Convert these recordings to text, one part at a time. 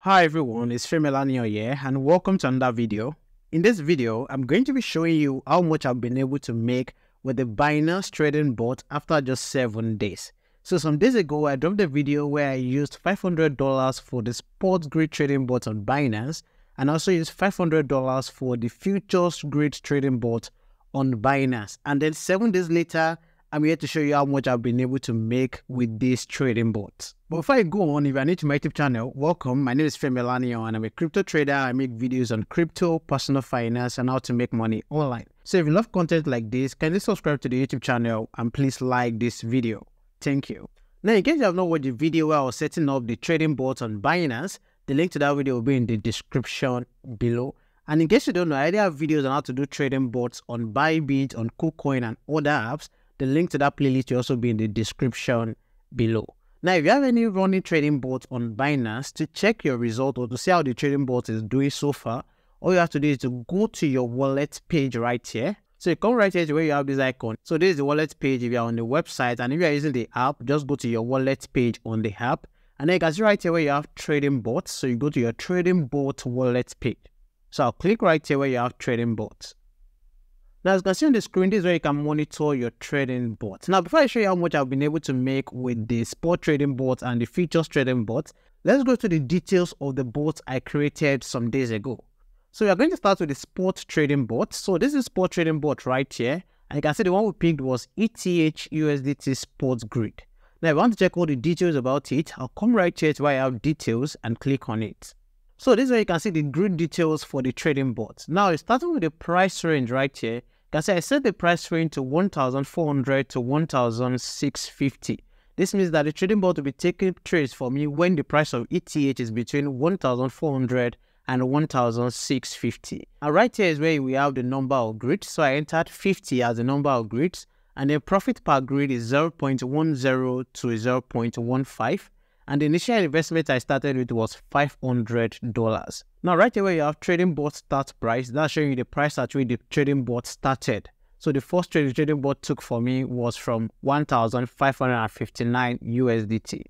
Hi everyone, it's Femelanio here and welcome to another video. In this video, I'm going to be showing you how much I've been able to make with the Binance trading bot after just 7 days. So some days ago, I dropped a video where I used $500 for the sports grid trading bot on Binance and also used $500 for the futures grid trading bot on Binance. And then 7 days later, I'm here to show you how much I've been able to make with these trading bots. But before I go on, if you're new to my YouTube channel, welcome. My name is Femelanio and I'm a crypto trader. I make videos on crypto, personal finance, and how to make money online. So if you love content like this, kindly subscribe to the YouTube channel and please like this video. Thank you. Now, in case you have not watched the video where I was setting up the trading bot on Binance, the link to that video will be in the description below. And in case you don't know, I already have videos on how to do trading bots on BYBIT, on KuCoin, and other apps. The link to that playlist will also be in the description below. Now, if you have any running trading bot on Binance to check your result or to see how the trading bot is doing so far, all you have to do is to go to your wallet page right here. So you come right here to where you have this icon. So this is the wallet page if you're on the website, and if you're using the app, just go to your wallet page on the app. And then you can see right here where you have trading bots. So you go to your trading bot wallet page. So I'll click right here where you have trading bots. Now, as you can see on the screen, this is where you can monitor your trading bot. Now, before I show you how much I've been able to make with the spot trading bot and the futures trading bot, let's go to the details of the bot I created some days ago. So we are going to start with the spot trading bot. So this is spot trading bot right here. And you can see the one we picked was ETH USDT Sports Grid. Now, if you want to check all the details about it, I'll come right here to where I have details and click on it. So this is where you can see the grid details for the trading bot. Now, starting with the price range right here, you can see I set the price range to 1,400 to 1,650. This means that the trading bot will be taking trades for me when the price of ETH is between 1,400 and 1,650. And right here is where we have the number of grids. So I entered 50 as the number of grids, and the profit per grid is 0.10 to 0.15. And the initial investment I started with was $500. Now, right here where you have trading bot start price, that's showing you the price at which the trading bot started. So the first trade the trading bot took for me was from 1,559 USDT.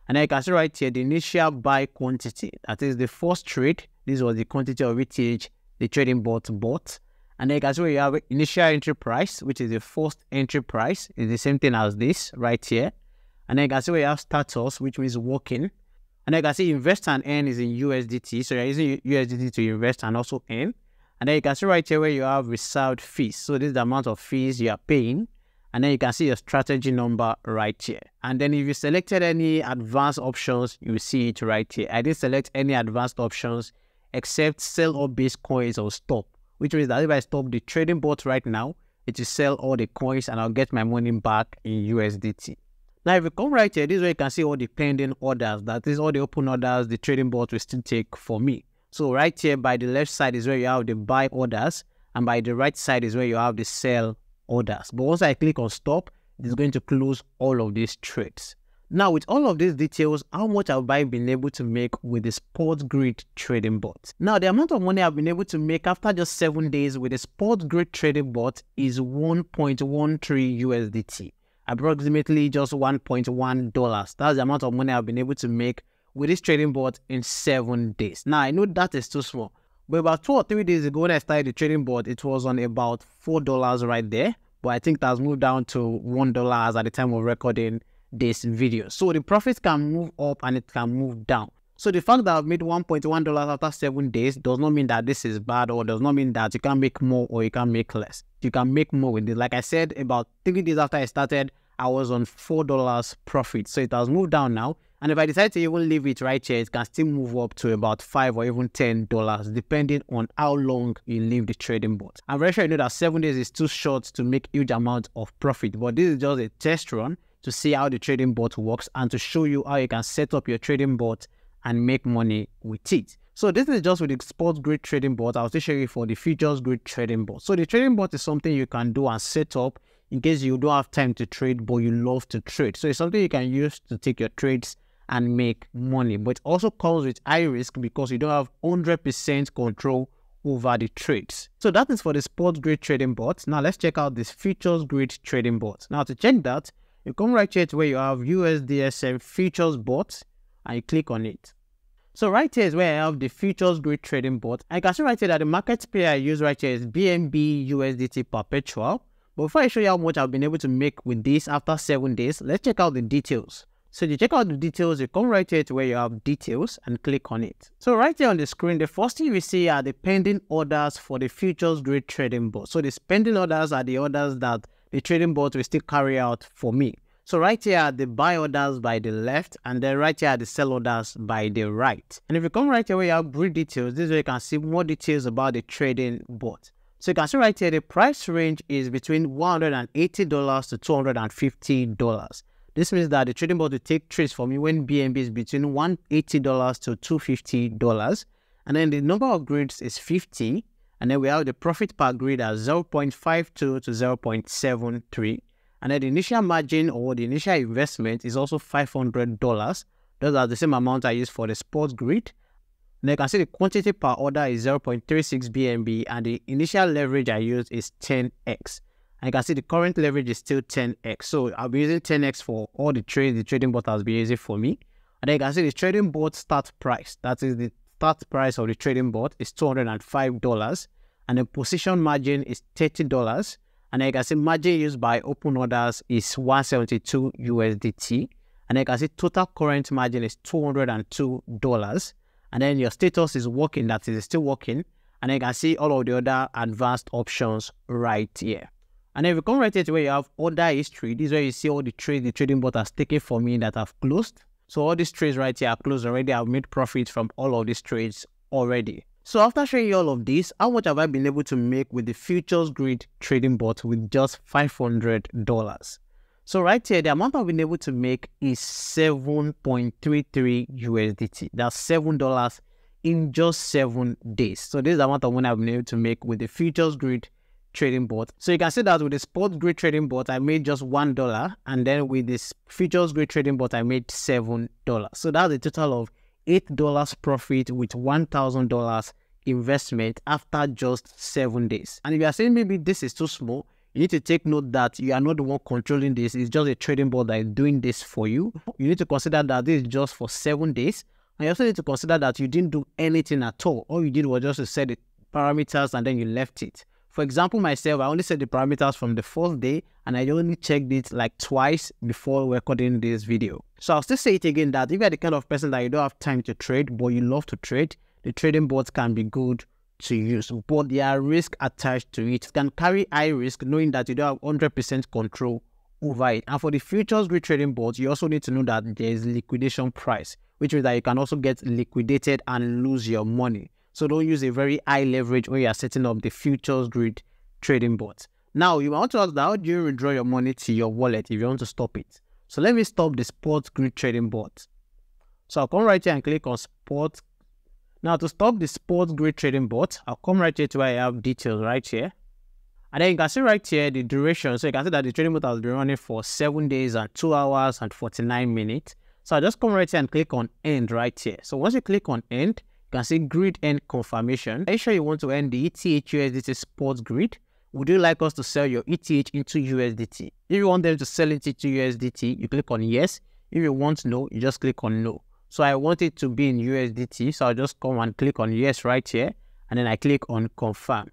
And then you can see right here the initial buy quantity. That is the first trade. This was the quantity of ETH the trading bot bought. And then you can see where you have initial entry price, which is the first entry price. It's the same thing as this right here. And then you can see where you have status, which means working. And then you can see invest and earn is in USDT. So you're using USDT to invest and also earn. And then you can see right here where you have reserved fees. So this is the amount of fees you are paying. And then you can see your strategy number right here. And then if you selected any advanced options, you will see it right here. I didn't select any advanced options except sell all base coins or stop. Which means that if I stop the trading bot right now, it will sell all the coins and I'll get my money back in USDT. Now, if you come right here, this is where you can see all the pending orders. That is all the open orders the trading bot will still take for me. So right here by the left side is where you have the buy orders, and by the right side is where you have the sell orders. But once I click on stop, it is going to close all of these trades. Now, with all of these details, how much have I been able to make with the Sports Grid trading bot? Now, the amount of money I've been able to make after just 7 days with the Sports Grid trading bot is 1.13 USDT. Approximately just $1.1. That's the amount of money I've been able to make with this trading bot in 7 days. Now, I know that is too small, but about 2 or 3 days ago when I started the trading bot, it was on about $4 right there. But I think that's moved down to $1 at the time of recording this video. So the profits can move up and it can move down. So the fact that I've made $1.1 after 7 days does not mean that this is bad, or does not mean that you can make more or you can make less. You can make more with it. Like I said, about 3 days after I started, I was on $4 profit. So it has moved down now. And if I decide to even leave it right here, it can still move up to about $5 or even $10, depending on how long you leave the trading bot. I'm very sure you know that 7 days is too short to make huge amount of profit, but this is just a test run to see how the trading bot works and to show you how you can set up your trading bot and make money with it. So this is just with the sports grid trading bot. I'll still show you for the futures grid trading bot. So the trading bot is something you can do and set up in case you don't have time to trade, but you love to trade. So it's something you can use to take your trades and make money. But it also comes with high risk because you don't have 100% control over the trades. So that is for the sports grid trading bot. Now let's check out this futures grid trading bot. Now to check that, you come right here to where you have USDSM futures bot and you click on it. So right here is where I have the futures grid trading bot. I can see right here that the market pair I use right here is BNB USDT perpetual. But before I show you how much I've been able to make with this after 7 days, let's check out the details. So to check out the details, you come right here to where you have details and click on it. So right here on the screen, the first thing you see are the pending orders for the futures grid trading bot. So the pending orders are the orders that the trading bot will still carry out for me. So right here are the buy orders by the left, and then right here are the sell orders by the right. And if you come right here where you have brief details, this is where you can see more details about the trading bot. So you can see right here, the price range is between $180 to $250. This means that the trading bot will take trades for me when BNB is between $180 to $250. And then the number of grids is 50. And then we have the profit per grid as 0.52 to 0.73. And then the initial margin or the initial investment is also $500. Those are the same amount I use for the spot grid. And you can see the quantity per order is 0.36 BNB, and the initial leverage I use is 10x. And you can see the current leverage is still 10x. So I'll be using 10x for all the trades the trading bot has been using for me. And then you can see the trading bot start price. That is the start price of the trading bot is $205. And the position margin is $30. And then you can see margin used by open orders is 172 USDT. And then you can see total current margin is $202. And then your status is working, that is still working. And then you can see all of the other advanced options right here. And then if you come right here to where you have order history, this is where you see all the trades the trading bot has taken for me that have closed. So all these trades right here are closed already. I've made profits from all of these trades already. So after showing you all of this, how much have I been able to make with the futures grid trading bot with just $500? So right here, the amount I've been able to make is 7.33 USDT. That's $7 in just 7 days. So this is the amount of money I've been able to make with the futures grid trading bot. So you can see that with the spot grid trading bot, I made just $1. And then with this futures grid trading bot, I made $7. So that's a total of $8 profit with $1,000 investment after just 7 days. And if you are saying maybe this is too small, you need to take note that you are not the one controlling this. It's just a trading bot that is doing this for you. You need to consider that this is just for 7 days. And you also need to consider that you didn't do anything at all. All you did was just to set the parameters and then you left it. For example, myself, I only set the parameters from the first day and I only checked it like twice before recording this video. So I'll still say it again that if you're the kind of person that you don't have time to trade, but you love to trade, the trading bots can be good to use, but there are risks attached to it. It can carry high risk knowing that you don't have 100% control over it. And for the futures grid trading bots, you also need to know that there is liquidation price, which means that you can also get liquidated and lose your money. So don't use a very high leverage when you are setting up the futures grid trading bot. Now, you want to ask that how do you withdraw your money to your wallet if you want to stop it? So let me stop the spot grid trading bot. So I'll come right here and click on spot. Now to stop the spot grid trading bot, I'll come right here to where I have details right here. And then you can see right here the duration. So you can see that the trading bot has been running for 7 days and 2 hours and 49 minutes. So I'll just come right here and click on end right here. So once you click on end, you can see grid end confirmation. Are you sure you want to end the ETH USDT spot grid? Would you like us to sell your ETH into USDT? If you want them to sell it into USDT, you click on yes. If you want no, you just click on no. So I want it to be in USDT. So I'll just come and click on yes right here. And then I click on confirm.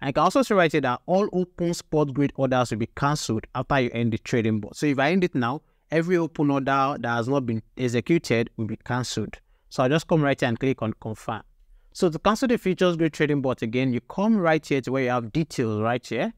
And I can also see right here that all open spot grid orders will be cancelled after you end the trading bot. So if I end it now, every open order that has not been executed will be cancelled. So I'll just come right here and click on confirm. So to cancel the futures grid trading bot again, you come right here to where you have details right here.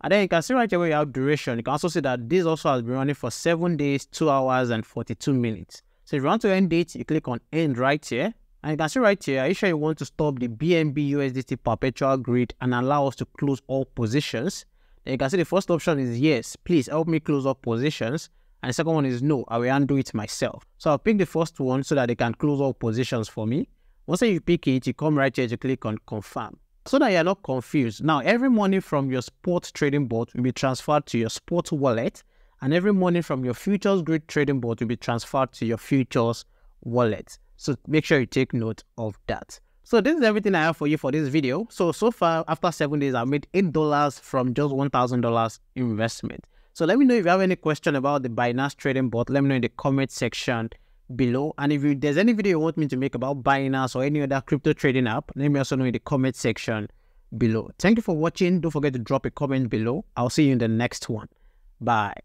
And then you can see right here where you have duration. You can also see that this also has been running for 7 days, 2 hours and 42 minutes. So if you want to end it, you click on end right here. And you can see right here, are you sure you want to stop the BNB USDT perpetual grid and allow us to close all positions? Then you can see the first option is yes, please help me close all positions. And the second one is no, I will undo it myself. So I'll pick the first one so that they can close all positions for me. Once you pick it, you come right here to click on confirm. So that you're not confused. Now, every money from your spot trading bot will be transferred to your spot wallet. And every money from your futures grid trading bot will be transferred to your futures wallet. So make sure you take note of that. So this is everything I have for you for this video. So far, after 7 days, I've made $8 from just $1,000 investment. So let me know if you have any question about the Binance trading bot. Let me know in the comment section below. And if there's any video you want me to make about Binance or any other crypto trading app, let me also know in the comment section below. Thank you for watching. Don't forget to drop a comment below. I'll see you in the next one. Bye.